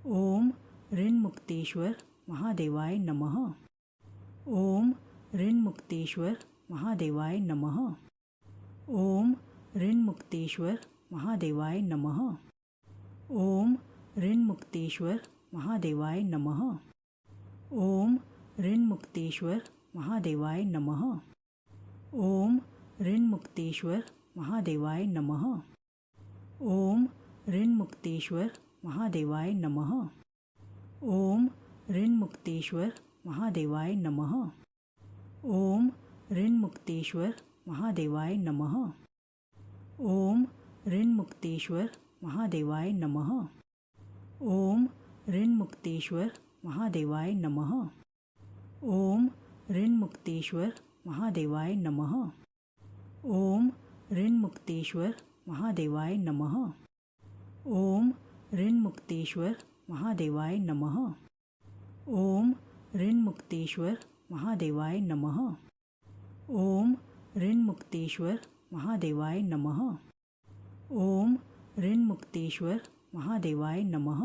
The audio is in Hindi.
ओम ऋन्मुक्तेश्वर महादेवाय नमः। ओम ऋन्मुक्तेश्वर महादेवाय नमः। ओम ऋन्मुक्तेश्वर महादेवाय नमः। ओम ऋन्मुक्तेश्वर महादेवाय नमः। ओम ऋन्मुक्तेश्वर महादेवाय नमः। ओम ऋन्मुक्तेश्वर महादेवाय नमः। ओम ऋन्मुक्तेश्वर महादेवाय नमः। ओम ऋन्मुक्तेश्वर महादेवाय नमः। ओम ऋन्मुक्तेश्वर महादेवाय नमः। ओम ऋन्मुक्तेश्वर महादेवाय नमः। ओम ऋन्मुक्तेश्वर महादेवाय नमः। ओम ऋन्मुक्तेश्वर महादेवाय नमः। ओम ऋन्मुक्तेश्वर महादेवाय नमः। ओम ऋन्मुक्तेश्वर महादेवाय नमः। ओम ऋन्मुक्तेश्वर महादेवाय नमः। ओम ऋन्मुक्तेश्वर महादेवाय नमः। ओम ऋन्मुक्तेश्वर महादेवाय नमः।